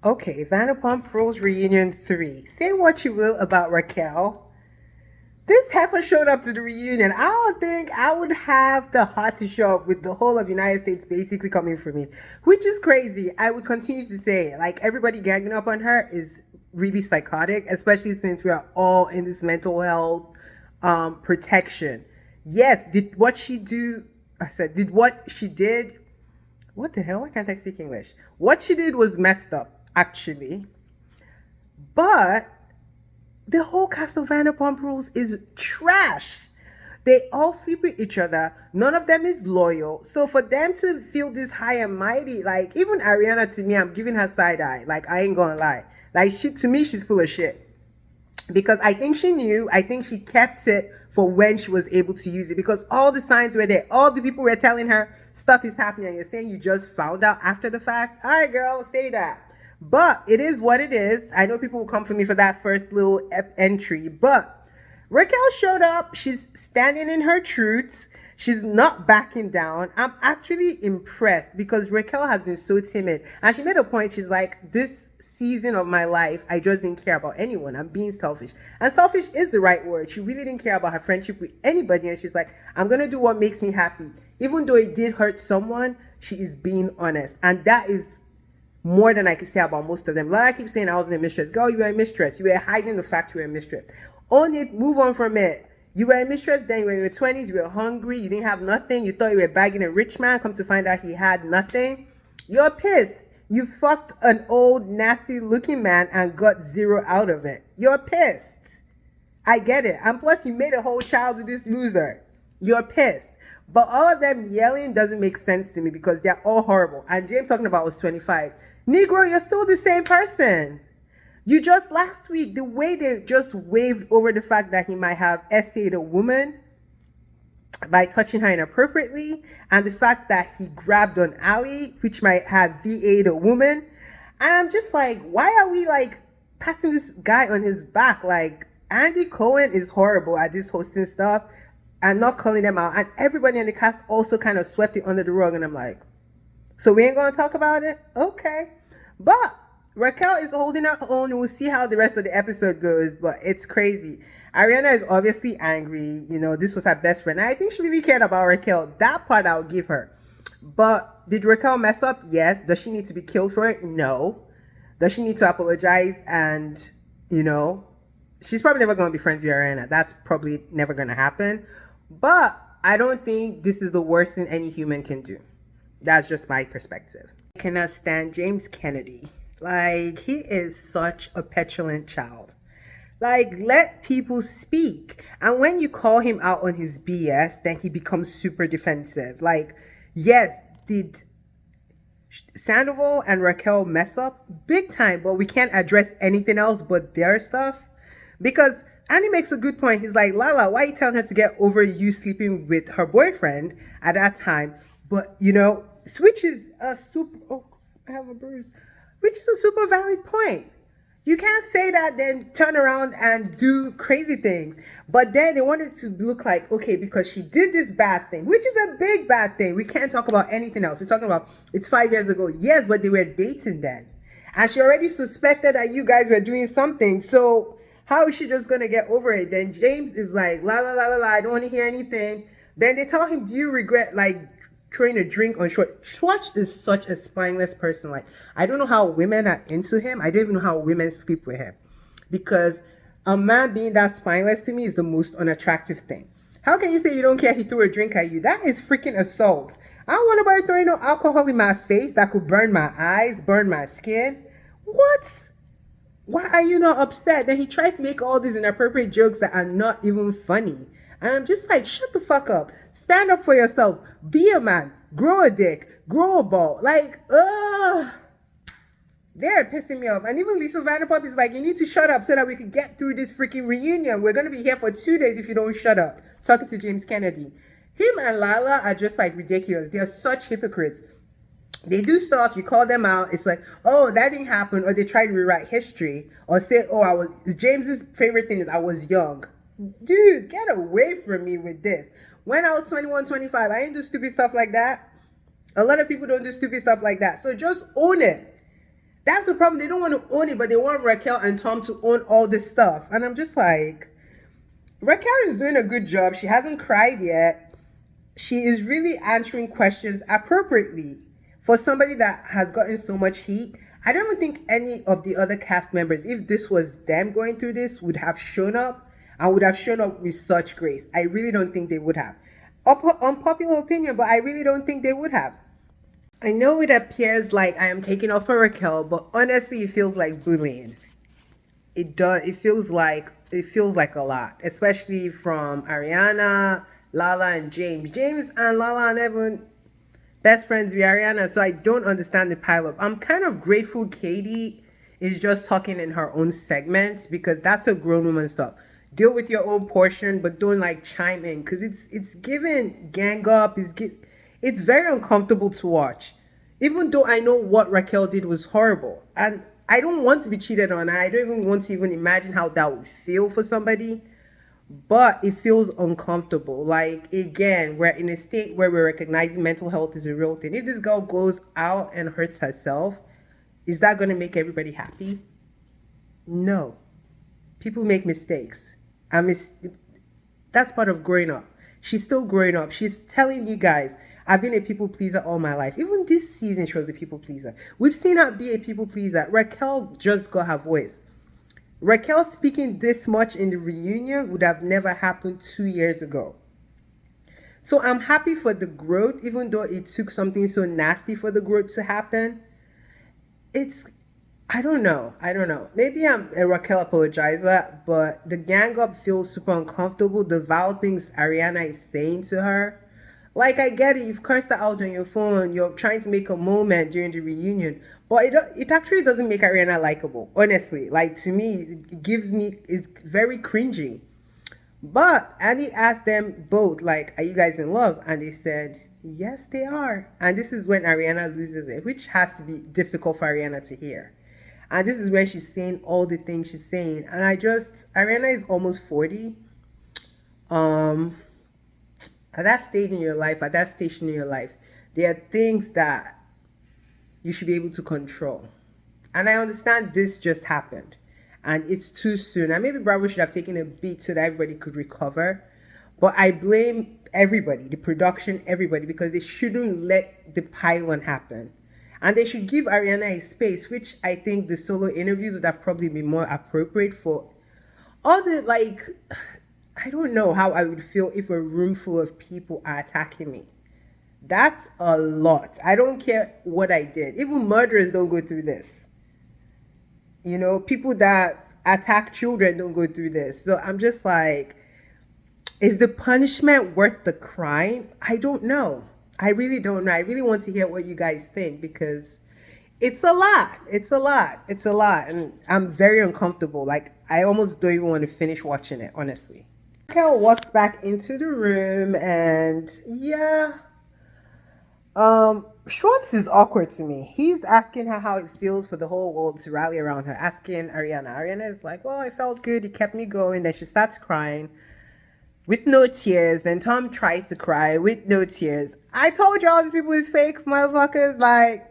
Okay, Vanderpump Rules Reunion 3. Say what you will about Raquel. This heifer showed up to the reunion. I don't think I would have the heart to show up with the whole of United States basically coming for me, which is crazy. I would continue to say, like, everybody ganging up on her is really psychotic, especially since we are all in this mental health protection. Yes, did what she do? I said, did what she did? What the hell? Why can't I speak English? What she did was messed up, actually. But the whole cast of Vanderpump Rules is trash. They all sleep with each other. None of them is loyal. So for them to feel this high and mighty, like even Ariana, to me, I'm giving her side eye. Like, I ain't gonna lie. Like, to me, she's full of shit. Because I think she knew. I think she kept it for when she was able to use it. Because all the signs were there. All the people were telling her stuff is happening. And you're saying you just found out after the fact. All right, girl, say that. But it is what it is. I know people will come for me for that first little entry. But Raquel showed up. She's standing in her truth. She's not backing down. I'm actually impressed because Raquel has been so timid. And she made a point. She's like, this season of my life, I just didn't care about anyone. I'm being selfish. And selfish is the right word. She really didn't care about her friendship with anybody. And she's like, I'm going to do what makes me happy. Even though it did hurt someone, she is being honest. And that is more than I can say about most of them. Like I keep saying, I wasn't a mistress. Girl, you were a mistress. You were hiding the fact you were a mistress. Own it. Move on from it. You were a mistress then. You were in your 20s. You were hungry. You didn't have nothing. You thought you were bagging a rich man. Come to find out he had nothing. You're pissed. You fucked an old, nasty looking man and got zero out of it. You're pissed. I get it. And plus, you made a whole child with this loser. You're pissed. But all of them yelling doesn't make sense to me because they're all horrible. And James talking about was 25. Negro, you're still the same person. You just last week, the way they just waved over the fact that he might have essayed a woman by touching her inappropriately, and the fact that he grabbed on Ali, which might have VA'd a woman. And I'm just like, why are we like patting this guy on his back? Like, Andy Cohen is horrible at this hosting stuff and not calling them out. And everybody in the cast also kind of swept it under the rug. And I'm like, so we ain't going to talk about it? Okay. But Raquel is holding her own, and we'll see how the rest of the episode goes. But it's crazy. Ariana is obviously angry. You know, this was her best friend. I think she really cared about Raquel. That part I'll give her. But did Raquel mess up? Yes. Does she need to be killed for it? No. Does she need to apologize? And, you know, she's probably never going to be friends with Ariana. That's probably never going to happen. But I don't think this is the worst thing any human can do. That's just my perspective. I cannot stand James Kennedy. Like, he is such a petulant child. Like, let people speak. And when you call him out on his BS, then he becomes super defensive. Like, yes, did Sandoval and Raquel mess up? Big time, but we can't address anything else but their stuff. Because Andy makes a good point. He's like, Lala, why are you telling her to get over you sleeping with her boyfriend at that time? But, you know, which is a super, oh, I have a bruise, which is a super valid point. You can't say that, then turn around and do crazy things. But then they wanted to look like, okay, because she did this bad thing, which is a big bad thing. We can't talk about anything else. It's talking about, it's 5 years ago. Yes, but they were dating then. And she already suspected that you guys were doing something. So how is she just going to get over it? Then James is like, la, la, la, la, la, I don't want to hear anything. Then they tell him, do you regret, like, throwing a drink on Schwartz? Schwartz is such a spineless person. Like, I don't know how women are into him. I don't even know how women sleep with him. Because a man being that spineless to me is the most unattractive thing. How can you say you don't care if he threw a drink at you? That is freaking assault. I don't want nobody throwing no alcohol in my face that could burn my eyes, burn my skin. What? Why are you not upset? Then he tries to make all these inappropriate jokes that are not even funny. And I'm just like, shut the fuck up. Stand up for yourself. Be a man. Grow a dick. Grow a ball. Like, ugh. They're pissing me off. And even Lisa Vanderpump is like, you need to shut up so that we can get through this freaking reunion. We're going to be here for 2 days if you don't shut up. Talking to James Kennedy. Him and Lala are just like ridiculous. They're such hypocrites. They do stuff, you call them out, it's like, oh, that didn't happen, or they try to rewrite history, or say, oh, James's favorite thing is I was young. Dude, get away from me with this. When I was 21, 25, I didn't do stupid stuff like that. A lot of people don't do stupid stuff like that. So just own it. That's the problem. They don't want to own it, but they want Raquel and Tom to own all this stuff. And I'm just like, Raquel is doing a good job. She hasn't cried yet. She is really answering questions appropriately for somebody that has gotten so much heat. I don't even think any of the other cast members, if this was them going through this, would have shown up and would have shown up with such grace. I really don't think they would have. Unpopular opinion, but I really don't think they would have. I know it appears like I am taking off for Raquel, but honestly, it feels like bullying. It does. It feels like a lot, especially from Ariana, Lala, and James. James and Lala and Evan best friends with Ariana, so I don't understand the pileup. I'm kind of grateful Katie is just talking in her own segments because that's a grown woman stuff. Deal with your own portion, but don't like chime in because it's given gang up. It's very uncomfortable to watch. Even though I know what Raquel did was horrible, and I don't want to be cheated on, and I don't even want to even imagine how that would feel for somebody, but it feels uncomfortable. Like, again, we're in a state where we're recognizing mental health is a real thing. If this girl goes out and hurts herself, is that going to make everybody happy? No. People make mistakes. That's part of growing up. She's still growing up. She's telling you guys, I've been a people pleaser all my life. Even this season, she was a people pleaser. We've seen her be a people pleaser. Raquel just got her voice. Raquel speaking this much in the reunion would have never happened 2 years ago. So I'm happy for the growth, even though it took something so nasty for the growth to happen. I don't know. Maybe I'm a Raquel apologizer, but the gang up feels super uncomfortable. The vile things Ariana is saying to her. Like, I get it, you've cursed her out on your phone, you're trying to make a moment during the reunion, but it actually doesn't make Ariana likable, honestly. Like, to me, it's very cringy. But Andy asked them both, like, are you guys in love? And they said, yes, they are. And this is when Ariana loses it, which has to be difficult for Ariana to hear. And this is where she's saying all the things she's saying. And Ariana is almost 40. At that stage in your life, at that station in your life, there are things that you should be able to control. And I understand this just happened. And it's too soon. And maybe Bravo should have taken a beat so that everybody could recover. But I blame everybody, the production, everybody, because they shouldn't let the pylon happen. And they should give Ariana a space, which I think the solo interviews would have probably been more appropriate for all the, like, I don't know how I would feel if a room full of people are attacking me. That's a lot. I don't care what I did. Even murderers don't go through this. You know, people that attack children don't go through this. So I'm just like, is the punishment worth the crime? I don't know. I really don't know. I really want to hear what you guys think because it's a lot. It's a lot. It's a lot. And I'm very uncomfortable. Like, I almost don't even want to finish watching it, honestly. Raquel walks back into the room and yeah. Schwartz is awkward to me. He's asking her how it feels for the whole world to rally around her, asking Ariana. Ariana is like, well, I felt good. It kept me going. Then she starts crying with no tears. Then Tom tries to cry with no tears. I told you all these people is fake, motherfuckers. Like,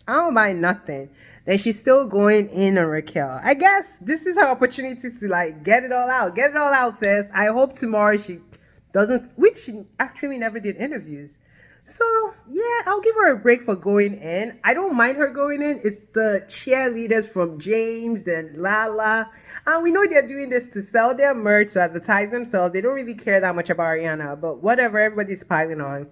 I don't mind nothing. Then she's still going in on Raquel. I guess this is her opportunity to, like, get it all out. Get it all out, sis. I hope tomorrow she doesn't, which she actually never did interviews. So, yeah, I'll give her a break for going in. I don't mind her going in. It's the cheerleaders from James and Lala. And we know they're doing this to sell their merch, to advertise themselves. They don't really care that much about Ariana. But whatever, everybody's piling on.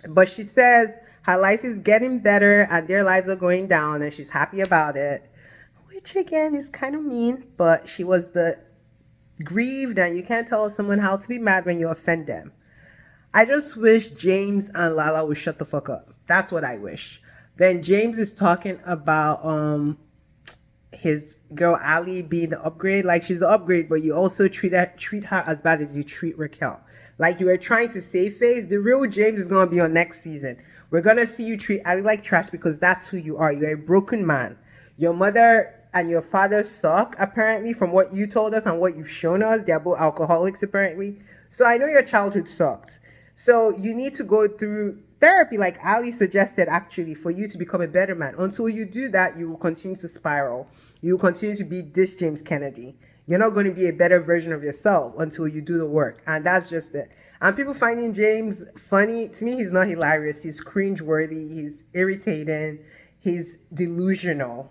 But she says her life is getting better and their lives are going down. And she's happy about it. Which, again, is kind of mean. But she was the grieved. And you can't tell someone how to be mad when you offend them. I just wish James and Lala would shut the fuck up. That's what I wish. Then James is talking about his girl Ali being the upgrade. Like, she's the upgrade, but you also treat her as bad as you treat Raquel. Like, you were trying to save face. The real James is going to be on next season. We're going to see you treat Ali like trash because that's who you are. You're a broken man. Your mother and your father suck, apparently, from what you told us and what you've shown us. They're both alcoholics, apparently. So I know your childhood sucked. So you need to go through therapy, like Ali suggested, actually, for you to become a better man. Until you do that, you will continue to spiral. You will continue to be this James Kennedy. You're not going to be a better version of yourself until you do the work. And that's just it. And people finding James funny, to me, he's not hilarious. He's cringeworthy. He's irritating. He's delusional.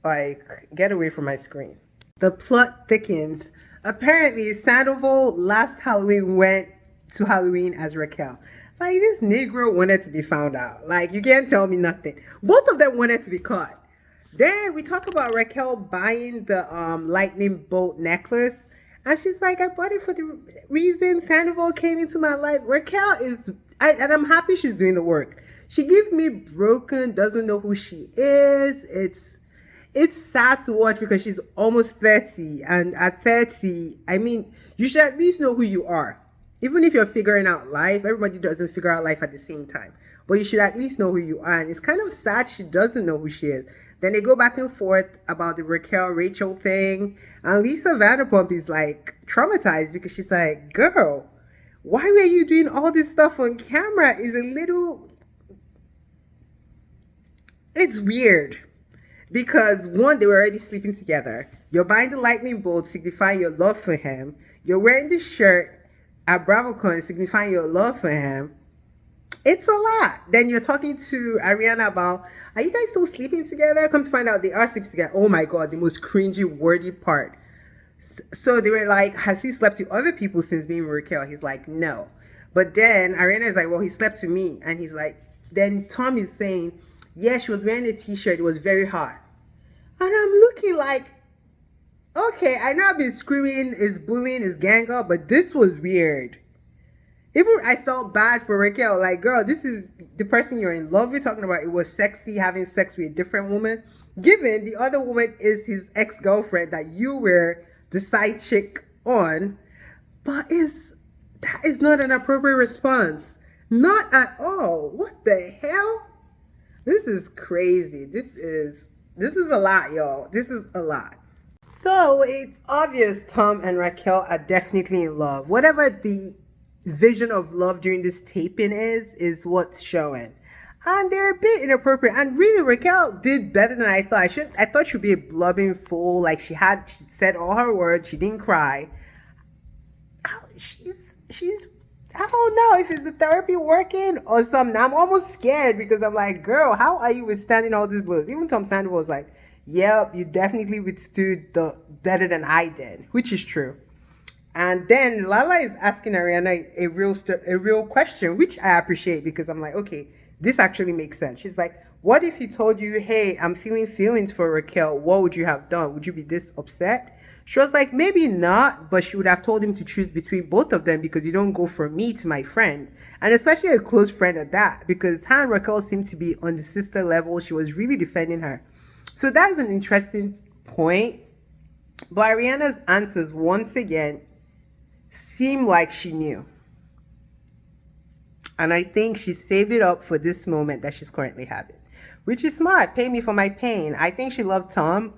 Like, get away from my screen. The plot thickens. Apparently, Sandoval last Halloween went to Halloween as Raquel. Like, this Negro wanted to be found out. Like, you can't tell me nothing. Both of them wanted to be caught. Then we talk about Raquel buying the lightning bolt necklace. And she's like, I bought it for the reason Sandoval came into my life. Raquel is, and I'm happy she's doing the work. She gives me broken, doesn't know who she is. It's sad to watch because she's almost 30. And at 30, I mean, you should at least know who you are. Even if you're figuring out life, everybody doesn't figure out life at the same time. But you should at least know who you are. And it's kind of sad she doesn't know who she is. Then they go back and forth about the Raquel-Rachel thing. And Lisa Vanderpump is like traumatized because she's like, girl, why were you doing all this stuff on camera? It's weird. Because one, they were already sleeping together. You're buying the lightning bolt signifying your love for him. You're wearing this shirt at BravoCon signifying your love for him. It's a lot. Then you're talking to Ariana about, are you guys still sleeping together? Come to find out they are sleeping together. Oh my God, the most cringy, wordy part. So they were like, has he slept with other people since being with Raquel? He's like, no. But then Ariana is like, well, he slept with me. And he's like, then Tom is saying, yeah, she was wearing a t-shirt. It was very hot. And I'm looking like, okay, I know I've been screaming, is bullying, is gang up, but this was weird. Even I felt bad for Raquel. Like, girl, this is the person you're in love with. Talking about it was sexy having sex with a different woman. Given the other woman is his ex-girlfriend that you were the side chick on. But that is not an appropriate response. Not at all. What the hell? This is crazy. This is a lot, y'all. This is a lot. So it's obvious Tom and Raquel are definitely in love. Whatever the vision of love during this taping is what's showing. And they're a bit inappropriate. And really, Raquel did better than I thought. I thought she'd be a blubbing fool. Like she said all her words. She didn't cry. She's I don't know if it's the therapy working or something. I'm almost scared because I'm like, girl, how are you withstanding all these blows? Even Tom Sandoval was like, yep, you definitely withstood the better than I did, which is true. And then Lala is asking Ariana a real question, which I appreciate because I'm like, okay, this actually makes sense. She's like, what if he told you, hey, I'm feeling feelings for Raquel? What would you have done? Would you be this upset? She was like, maybe not, but she would have told him to choose between both of them because you don't go from me to my friend. And especially a close friend at that, because her and Raquel seemed to be on the sister level. She was really defending her. So that is an interesting point. But Ariana's answers, once again, seem like she knew. And I think she saved it up for this moment that she's currently having, which is smart. Pay me for my pain. I think she loved Tom.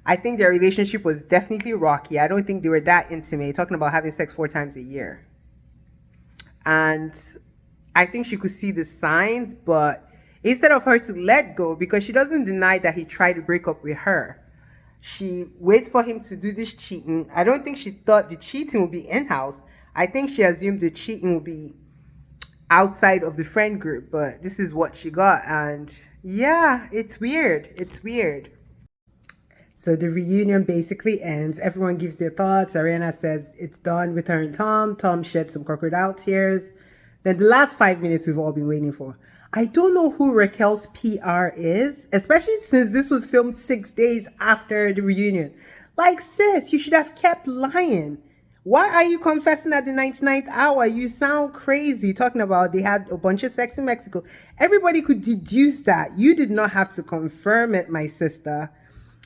I think their relationship was definitely rocky. I don't think they were that intimate, talking about having sex 4 times a year. And I think she could see the signs, but instead of her to let go, because she doesn't deny that he tried to break up with her, she waits for him to do this cheating. I don't think she thought the cheating would be in-house. I think she assumed the cheating would be outside of the friend group, but this is what she got. And yeah, it's weird. It's weird. So the reunion basically ends. Everyone gives their thoughts. Ariana says it's done with her and Tom. Tom shed some crocodile tears. Then the last 5 minutes we've all been waiting for. I don't know who Raquel's PR is, especially since this was filmed 6 days after the reunion. Like, sis, you should have kept lying. Why are you confessing at the 99th hour? You sound crazy talking about they had a bunch of sex in Mexico. Everybody could deduce that. You did not have to confirm it, my sister.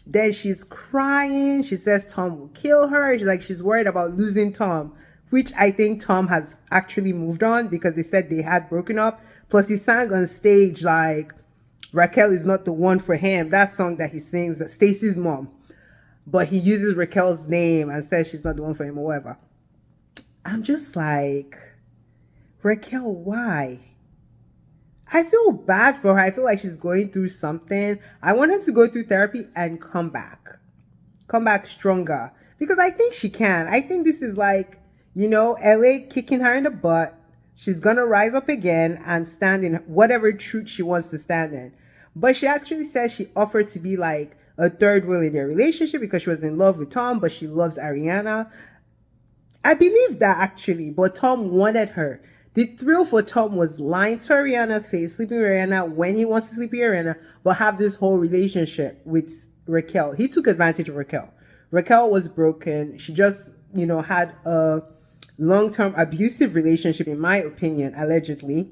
Then she's crying. She says Tom will kill her. She's worried about losing Tom, which I think Tom has actually moved on because they said they had broken up. Plus he sang on stage like Raquel is not the one for him. That song that he sings, Stacy's mom. But he uses Raquel's name and says she's not the one for him or whatever. I'm just like, Raquel, why? I feel bad for her. I feel like she's going through something. I want her to go through therapy and come back stronger, because I think she can. I think this is like, LA kicking her in the butt. She's gonna rise up again and stand in whatever truth she wants to stand in. But she actually says she offered to be like a third wheel in their relationship because she was in love with Tom, but she loves Ariana. I believe that actually, but Tom wanted her. The thrill for Tom was lying to Ariana's face, sleeping with Ariana when he wants to sleep with Ariana, but have this whole relationship with Raquel. He took advantage of Raquel. Raquel was broken. She just, had a long-term abusive relationship, in my opinion, allegedly,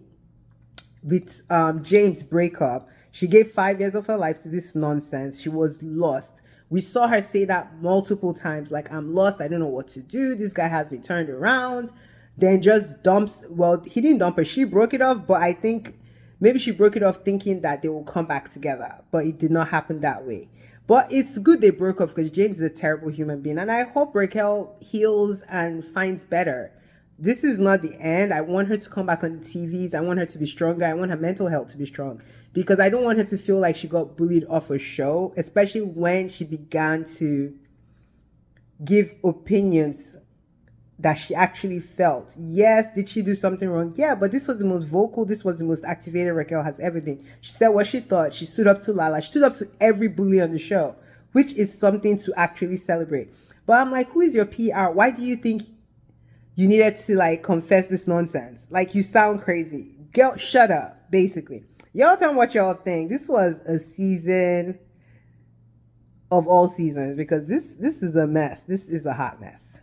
with James breakup. She gave 5 years of her life to this nonsense. She was lost. We saw her say that multiple times, like, I'm lost, I don't know what to do, this guy has me turned around. Then just dumps, well, he didn't dump her, she broke it off, but I think maybe she broke it off thinking that they will come back together, but it did not happen that way. But it's good they broke off because James is a terrible human being, and I hope Raquel heals and finds better. This is not the end. I want her to come back on the TVs. I want her to be stronger. I want her mental health to be strong, because I don't want her to feel like she got bullied off a show, especially when she began to give opinions that she actually felt. Yes, did she do something wrong? Yeah, but this was the most vocal, this was the most activated Raquel has ever been. She said what she thought. She stood up to Lala. She stood up to every bully on the show, which is something to actually celebrate. But I'm like, who is your PR? Why do you think you needed to like confess this nonsense? Like, you sound crazy. Girl, shut up, basically. Y'all tell me what y'all think. This was a season of all seasons, because this is a mess. This is a hot mess.